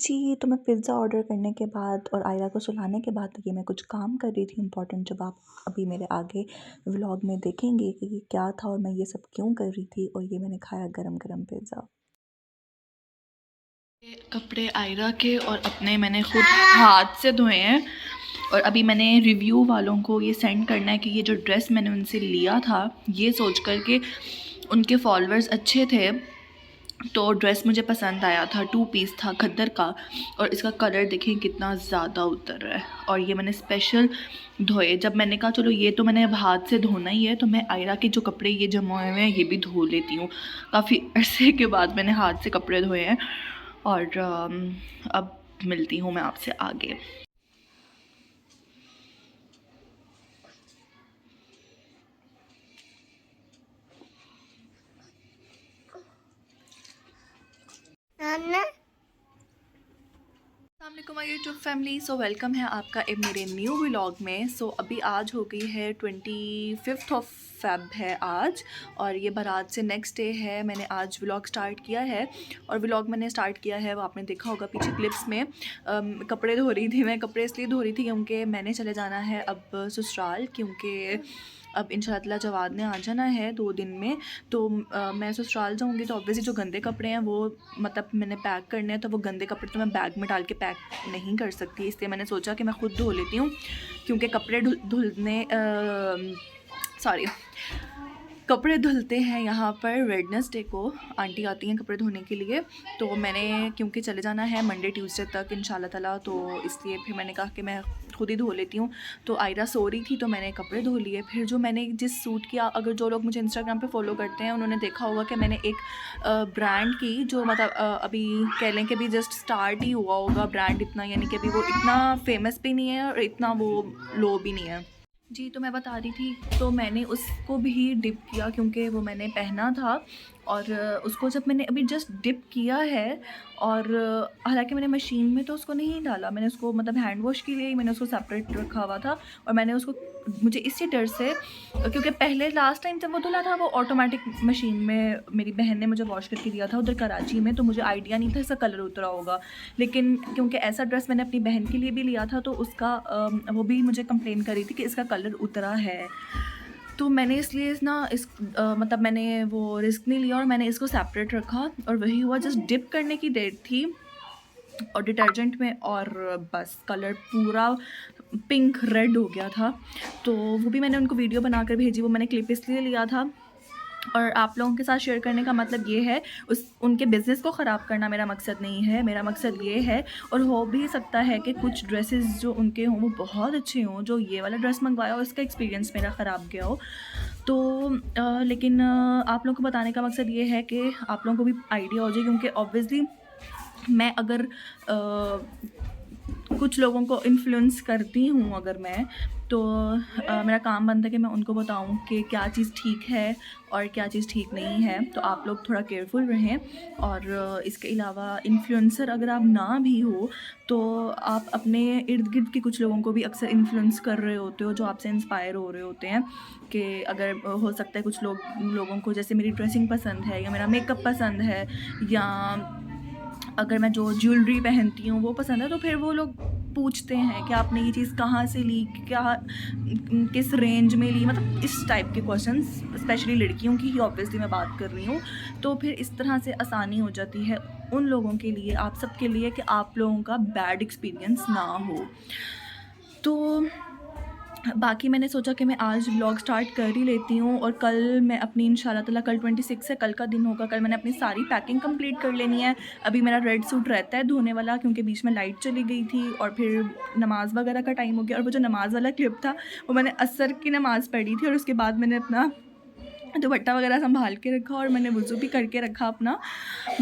जी, तो मैं pizza order करने के बाद और आयरा को सुलाने के बाद ये मैं कुछ काम कर रही थी इम्पोर्टेंट, जब आप अभी मेरे आगे व्लॉग में देखेंगे कि ये क्या था और मैं ये सब क्यों कर रही थी। और ये मैंने खाया गरम-गरम पिज़्ज़ा। कपड़े आयरा के और अपने मैंने खुद हाथ से धोए हैं। और अभी मैंने रिव्यू वालों को ये सेंड करना है कि ये जो ड्रेस मैंने उनसे लिया था, ये सोच कर के उनके फॉलोअर्स अच्छे थे तो ड्रेस मुझे पसंद आया था। 2 पीस था खद्दर का और इसका कलर देखें कितना ज़्यादा उतर रहा है। और ये मैंने स्पेशल धोए। जब मैंने कहा चलो ये तो मैंने अब हाथ से धोना ही है, तो मैं आयरा के जो कपड़े ये जमा हुए हैं ये भी धो लेती हूँ। काफ़ी अरसे के बाद मैंने हाथ से कपड़े धोए हैं। और अब मिलती हूँ मैं आपसे आगे। अस्सलामुअलैकुम my YouTube family. So welcome है आपका एक मेरे न्यू व्लॉग में। सो अभी आज हो गई है 25 ऑफ फेब है आज, और ये बारात से नेक्स्ट डे है। मैंने आज व्लॉग स्टार्ट किया है और व्लॉग मैंने स्टार्ट किया है वो आपने देखा होगा पीछे क्लिप्स में। कपड़े धो रही थी मैं। कपड़े इसलिए धो रही थी क्योंकि मैंने चले जाना है अब ससुराल, क्योंकि अब इंशाअल्लाह जवाद ने आ जाना है 2 दिन में। तो मैं ससुराल जाऊंगी तो ऑब्वियसली जो गंदे कपड़े हैं वो मतलब मैंने पैक करने हैं, तो वो गंदे कपड़े तो मैं बैग में डाल के पैक नहीं कर सकती। इसलिए मैंने सोचा कि मैं ख़ुद धो लेती हूँ, क्योंकि कपड़े धुलने सॉरी कपड़े धुलते हैं यहाँ पर वेडनेसडे को। आंटी आती हैं कपड़े धोने के लिए। तो मैंने क्योंकि चले जाना है मंडे ट्यूसडे तक इंशाल्लाह ताला, तो इसलिए फिर मैंने कहा कि मैं खुद ही धो लेती हूँ। तो आयरा सो रही थी तो मैंने कपड़े धो लिए। फिर जो मैंने जिस सूट किया, अगर जो लोग मुझे इंस्टाग्राम पे फॉलो करते हैं उन्होंने देखा होगा कि मैंने एक ब्रांड की जो मतलब अभी कह लें कि अभी जस्ट स्टार्ट ही हुआ होगा ब्रांड इतना, यानी कि अभी वो इतना फेमस भी नहीं है और इतना वो लो भी नहीं है। जी, तो मैं बता रही थी, तो मैंने उसको भी डिप किया क्योंकि वो मैंने पहना था। और उसको जब मैंने अभी जस्ट डिप किया है, और हालांकि मैंने मशीन में तो उसको नहीं डाला, मैंने उसको मतलब हैंड वॉश के लिए ही मैंने उसको सेपरेट रखा हुआ था। और मैंने उसको मुझे इसी डर से, क्योंकि पहले लास्ट टाइम जब वो धुला था वो ऑटोमेटिक मशीन में मेरी बहन ने मुझे वॉश करके दिया था उधर कराची में, तो मुझे आइडिया नहीं था इसका कलर उतरा होगा। लेकिन क्योंकि ऐसा ड्रेस मैंने अपनी बहन के लिए भी लिया था तो उसका वो भी मुझे कंप्लेन करी थी कि इसका कलर उतरा है। तो मैंने इसलिए ना मतलब मैंने वो रिस्क नहीं लिया और मैंने इसको सेपरेट रखा। और वही हुआ, जस्ट डिप करने की देर थी और डिटर्जेंट में, और बस कलर पूरा पिंक रेड हो गया था। तो वो भी मैंने उनको वीडियो बनाकर भेजी। वो मैंने क्लिप इसलिए लिया था और आप लोगों के साथ शेयर करने का मतलब ये है, उनके बिज़नेस को ख़राब करना मेरा मकसद नहीं है। मेरा मकसद ये है, और हो भी सकता है कि कुछ ड्रेसेस जो उनके हों वो बहुत अच्छे हों, जो ये वाला ड्रेस मंगवाया हो इसका एक्सपीरियंस मेरा ख़राब गया हो। तो लेकिन आप लोगों को बताने का मकसद ये है कि आप लोगों को भी आइडिया हो जाए, क्योंकि ऑब्वियसली मैं अगर कुछ लोगों को इन्फ्लुएंस करती हूँ अगर मैं, तो मेरा काम बनता है कि मैं उनको बताऊँ कि क्या चीज़ ठीक है और क्या चीज़ ठीक नहीं है। तो आप लोग थोड़ा केयरफुल रहें। और इसके अलावा इन्फ्लुएंसर अगर आप ना भी हो तो आप अपने इर्द गिर्द के कुछ लोगों को भी अक्सर इन्फ्लुएंस कर रहे होते हो, जो आपसे इंस्पायर हो रहे होते हैं। कि अगर हो सकता है कुछ लोगों को जैसे मेरी ड्रेसिंग पसंद है या मेरा मेकअप पसंद है, या अगर मैं जो ज्वेलरी पहनती हूँ वो पसंद है, तो फिर वो लोग पूछते हैं कि आपने ये चीज़ कहाँ से ली, क्या किस रेंज में ली, मतलब इस टाइप के क्वेश्चंस। स्पेशली लड़कियों की ही ऑब्वियसली मैं बात कर रही हूँ। तो फिर इस तरह से आसानी हो जाती है उन लोगों के लिए, आप सब के लिए, कि आप लोगों का बैड एक्सपीरियंस ना हो। तो बाकी मैंने सोचा कि मैं आज व्लॉग स्टार्ट कर ही लेती हूँ, और कल मैं अपनी इंशाल्लाह ताला, कल 26 है, कल का दिन होगा, कल मैंने अपनी सारी पैकिंग कंप्लीट कर लेनी है। अभी मेरा रेड सूट रहता है धोने वाला, क्योंकि बीच में लाइट चली गई थी और फिर नमाज़ वगैरह का टाइम हो गया। और वो जो नमाज़ वाला क्लिप था वो मैंने असर की नमाज़ पढ़ी थी और उसके बाद मैंने अपना दुपट्टा वगैरह संभाल के रखा और मैंने वज़ू भी करके रखा अपना,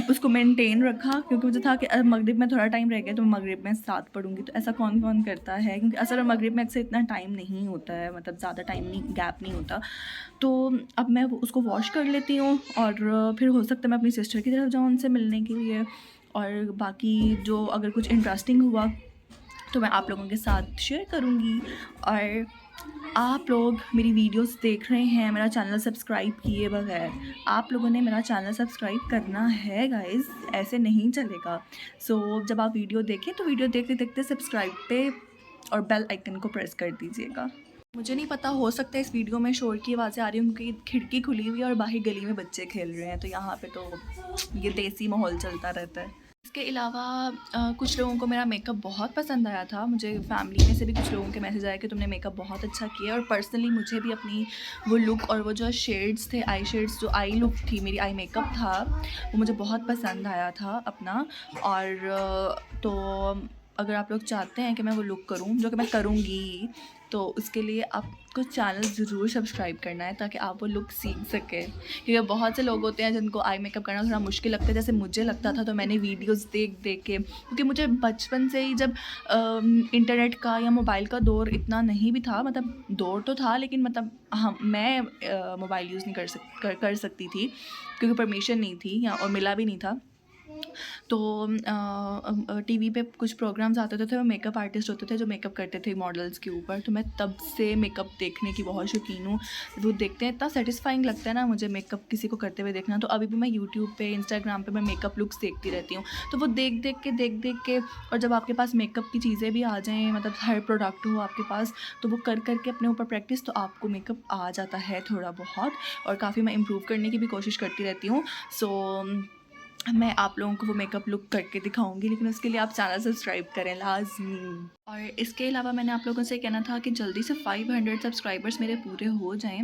उसको मेंटेन रखा, क्योंकि मुझे था कि मगरिब में थोड़ा टाइम रह गया तो मगरिब में साथ पढ़ूंगी। तो ऐसा कौन कौन करता है, क्योंकि असर और मगरिब में अक्सर इतना टाइम नहीं होता है, मतलब ज़्यादा टाइम नहीं, गैप नहीं होता। तो अब मैं उसको वॉश कर लेती हूँ और फिर हो सकता है मैं अपनी सिस्टर की तरफ जाऊँ उनसे मिलने के लिए। और बाकी जो अगर कुछ इंटरेस्टिंग हुआ तो मैं आप लोगों के साथ शेयर करूँगी। और आप लोग मेरी वीडियोस देख रहे हैं, मेरा चैनल सब्सक्राइब किए बगैर, आप लोगों ने मेरा चैनल सब्सक्राइब करना है गाइस, ऐसे नहीं चलेगा। सो जब आप वीडियो देखें तो वीडियो देखते देखते सब्सक्राइब पे और बेल आइकन को प्रेस कर दीजिएगा। मुझे नहीं पता, हो सकता है इस वीडियो में शोर की आवाज़ें आ रही हों क्योंकि खिड़की खुली हुई है और बाहर गली में बच्चे खेल रहे हैं, तो यहाँ पे तो ये देसी माहौल चलता रहता है। इसके अलावा कुछ लोगों को मेरा मेकअप बहुत पसंद आया था। मुझे फैमिली में से भी कुछ लोगों के मैसेज आए कि तुमने मेकअप बहुत अच्छा किया, और पर्सनली मुझे भी अपनी वो लुक और वो जो शेड्स थे, आई शेड्स, जो आई लुक थी, मेरी आई मेकअप था, वो मुझे बहुत पसंद आया था अपना। और तो अगर आप लोग चाहते हैं कि मैं वो लुक करूं, जो कि मैं करूंगी, तो उसके लिए आपको चैनल ज़रूर सब्सक्राइब करना है ताकि आप वो लुक सीख सकें। क्योंकि बहुत से लोग होते हैं जिनको आई मेकअप करना थोड़ा मुश्किल लगता है, जैसे मुझे लगता था। तो मैंने वीडियोस देख देख के, क्योंकि मुझे बचपन से ही जब इंटरनेट का या मोबाइल का दौर इतना नहीं भी था, मतलब दौर तो था लेकिन मतलब मैं मोबाइल यूज़ नहीं कर सकती थी क्योंकि परमिशन नहीं थी या और मिला भी नहीं था। तो टीवी पे कुछ प्रोग्राम्स आते थे, वो मेकअप आर्टिस्ट होते थे जो मेकअप करते थे मॉडल्स के ऊपर। तो मैं तब से मेकअप देखने की बहुत शौकीन हूँ। वो देखते हैं, इतना सेटिस्फाइंग लगता है ना मुझे मेकअप किसी को करते हुए देखना। तो अभी भी मैं यूट्यूब पे, इंस्टाग्राम पे मैं मेकअप लुक्स देखती रहती हूँ। तो वो देख देख के और जब आपके पास मेकअप की चीज़ें भी आ जाएँ, मतलब हर प्रोडक्ट हो आपके पास, तो वो कर के अपने ऊपर प्रैक्टिस, तो आपको मेकअप आ जाता है थोड़ा बहुत। और काफ़ी मैं इम्प्रूव करने की भी कोशिश करती रहती हूँ। सो मैं आप लोगों को वो मेकअप लुक करके दिखाऊंगी, लेकिन उसके लिए आप चैनल सब्सक्राइब करें लाजमी। और इसके अलावा मैंने आप लोगों से कहना था कि जल्दी से 500 सब्सक्राइबर्स मेरे पूरे हो जाएं।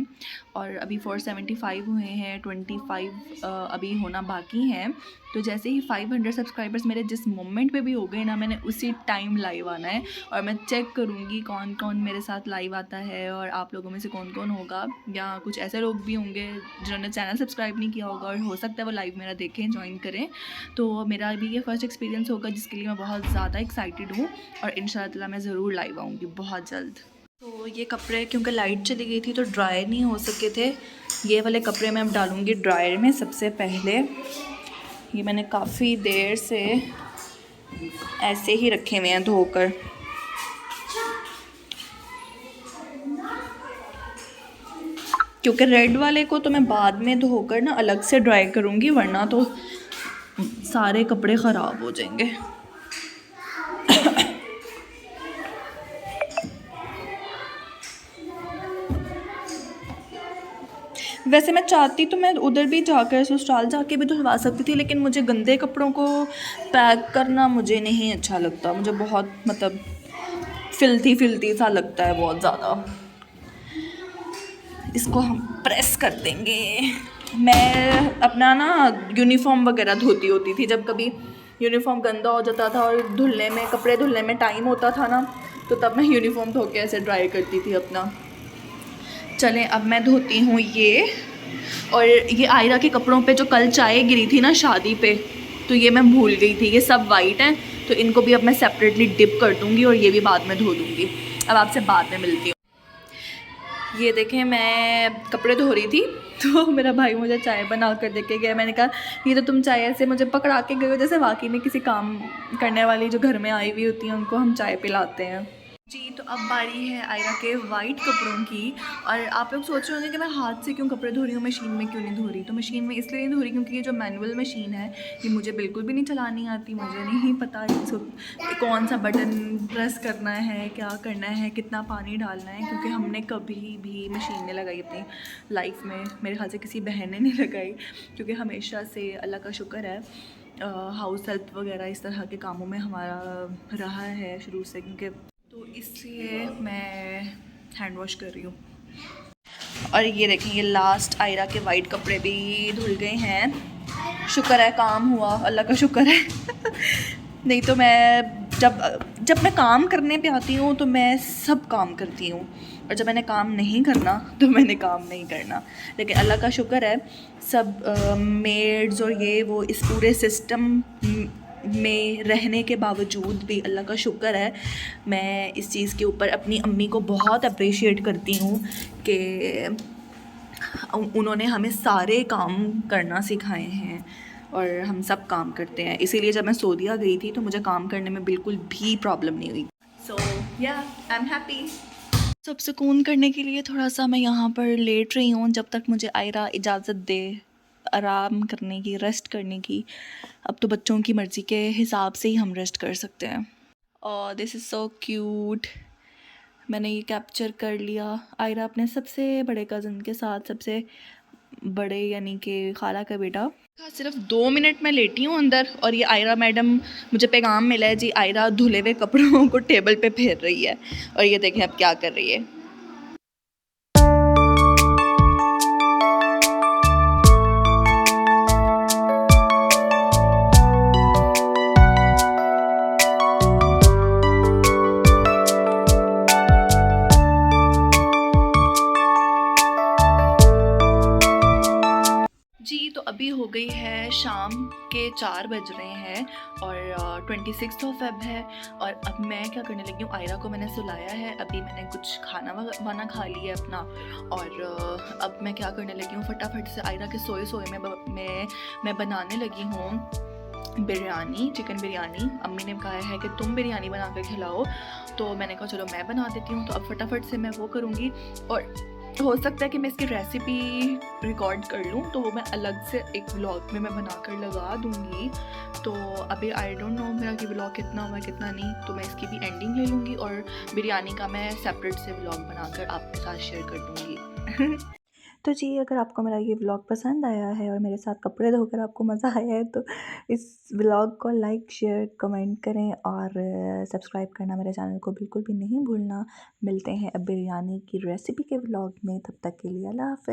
और अभी 475 हुए हैं, 25 अभी होना बाकी हैं। तो जैसे ही 500 सब्सक्राइबर्स मेरे जिस मोमेंट पे भी हो गए ना, मैंने उसी टाइम लाइव आना है। और मैं चेक करूँगी कौन कौन मेरे साथ लाइव आता है, और आप लोगों में से कौन कौन होगा, या कुछ ऐसे लोग भी होंगे जिन्होंने चैनल सब्सक्राइब नहीं किया होगा और हो सकता है वो लाइव मेरा देखें, ज्वाइन करें। तो मेरा भी ये फर्स्ट एक्सपीरियंस होगा जिसके लिए मैं बहुत ज़्यादा एक्साइटेड हूँ। और इंशाल्लाह मैं ज़रूर लाइव आऊँगी बहुत जल्द। तो ये कपड़े क्योंकि लाइट चली गई थी तो ड्राई नहीं हो सके थे, ये वाले कपड़े मैं अब डालूँगी ड्रायर में सबसे पहले। ये मैंने काफ़ी देर से ऐसे ही रखे हुए हैं धोकर। क्योंकि रेड वाले को तो मैं बाद में धोकर ना अलग से ड्राई करूँगी, वरना तो सारे कपड़े ख़राब हो जाएंगे। वैसे मैं चाहती तो मैं उधर भी जाकर ससुराल जाके भी धुलवा सकती थी, लेकिन मुझे गंदे कपड़ों को पैक करना मुझे नहीं अच्छा लगता। मुझे बहुत मतलब फिल्थी सा लगता है बहुत ज़्यादा। इसको हम प्रेस कर देंगे। मैं अपना ना यूनिफॉर्म वगैरह धोती होती थी, जब कभी यूनिफॉर्म गंदा हो जाता था और धुलने में, कपड़े धुलने में टाइम होता था ना, तो तब मैं यूनिफॉर्म धो के ऐसे ड्राई करती थी अपना। चलें अब मैं धोती हूँ ये। और ये आयरा के कपड़ों पे जो कल चाय गिरी थी ना शादी पे, तो ये मैं भूल गई थी। ये सब वाइट हैं, तो इनको भी अब मैं सेपरेटली डिप कर दूँगी और ये भी बाद में धो दूँगी। अब आपसे बाद में मिलती हूँ। ये देखें, मैं कपड़े धो रही थी तो मेरा भाई मुझे चाय बना कर दे के गया। मैंने कहा ये तो तुम चाय ऐसे मुझे पकड़ा के गए हो जैसे वाकई में किसी काम करने वाली जो घर में आई हुई होती हैं उनको हम चाय पिलाते हैं जी। तो अब बारी है आयरा के वाइट कपड़ों की। और आप लोग सोच रहे होंगे कि मैं हाथ से क्यों कपड़े धो रही हूँ, मशीन में क्यों नहीं धो रही। तो मशीन में इसलिए नहीं धो रही क्योंकि ये जो मैनुअल मशीन है ये मुझे बिल्कुल भी नहीं चलानी आती। मुझे नहीं पता कौन सा बटन प्रेस करना है, क्या करना है, कितना पानी डालना है, क्योंकि हमने कभी भी मशीन नहीं लगाई अपनी लाइफ में। मेरे ख्याल से किसी बहन ने नहीं लगाई, क्योंकि हमेशा से अल्लाह का शुक्र है हाउस हेल्प वगैरह इस तरह के कामों में हमारा रहा है शुरू से, क्योंकि तो इसलिए मैं हैंड वॉश कर रही हूँ। और ये देखें, ये लास्ट आयरा के वाइट कपड़े भी धुल गए हैं। शुक्र है काम हुआ, अल्लाह का शुक्र है नहीं तो मैं जब मैं काम करने पे आती हूँ तो मैं सब काम करती हूँ, और जब मैंने काम नहीं करना तो मैंने काम नहीं करना। लेकिन अल्लाह का शुक्र है सब मेड्स और ये वो इस पूरे सिस्टम में रहने के बावजूद भी अल्लाह का शुक्र है। मैं इस चीज़ के ऊपर अपनी अम्मी को बहुत अप्रिशिएट करती हूँ कि उन्होंने हमें सारे काम करना सिखाए हैं और हम सब काम करते हैं। इसीलिए जब मैं सऊदीया गई थी तो मुझे काम करने में बिल्कुल भी प्रॉब्लम नहीं हुई। या आई एम हैप्पी। सब सुकून करने के लिए थोड़ा सा मैं यहाँ पर लेट रही हूँ जब तक मुझे आयरा इजाज़त दे आराम करने की, रेस्ट करने की। अब तो बच्चों की मर्ज़ी के हिसाब से ही हम रेस्ट कर सकते हैं। और दिस इज़ सो क्यूट। मैंने ये कैप्चर कर लिया। आयरा अपने सबसे बड़े कज़न के साथ, सबसे बड़े यानी कि खाला का बेटा। हाँ, सिर्फ 2 मिनट में लेटी हूँ अंदर और ये आयरा मैडम, मुझे पैगाम मिला है जी, आयरा धुले हुए कपड़ों को टेबल पे फेर रही है और ये देखें अब क्या कर रही है। जी, तो अभी हो गई है शाम के 4 बज रहे हैं और 26 फ़ेब है और अब मैं क्या करने लगी हूँ, आयरा को मैंने सुलाया है, अभी मैंने कुछ खाना वाना खा लिया है अपना और अब मैं क्या करने लगी हूँ, फटाफट से आयरा के सोए मैं बनाने लगी हूँ बिरयानी, चिकन बिरयानी। अम्मी ने कहा है कि तुम बिरयानी बना कर खिलाओ, तो मैंने कहा चलो मैं बना देती हूँ। तो अब फटाफट से मैं वो करूँगी और हो सकता है कि मैं इसकी रेसिपी रिकॉर्ड कर लूँ, तो वो मैं अलग से एक व्लॉग में मैं बनाकर लगा दूँगी। तो अभी आई डोंट नो मेरा कि व्लॉग कितना हुआ कितना नहीं, तो मैं इसकी भी एंडिंग ले लूँगी और बिरयानी का मैं सेपरेट से व्लॉग बनाकर आपके साथ शेयर कर दूँगी। तो जी, अगर आपको मेरा ये व्लॉग पसंद आया है और मेरे साथ कपड़े धोकर आपको मज़ा आया है तो इस व्लॉग को लाइक, शेयर, कमेंट करें और सब्सक्राइब करना मेरे चैनल को बिल्कुल भी नहीं भूलना। मिलते हैं अब बिरयानी की रेसिपी के व्लॉग में, तब तक के लिए अल्लाह हाफ़िज़।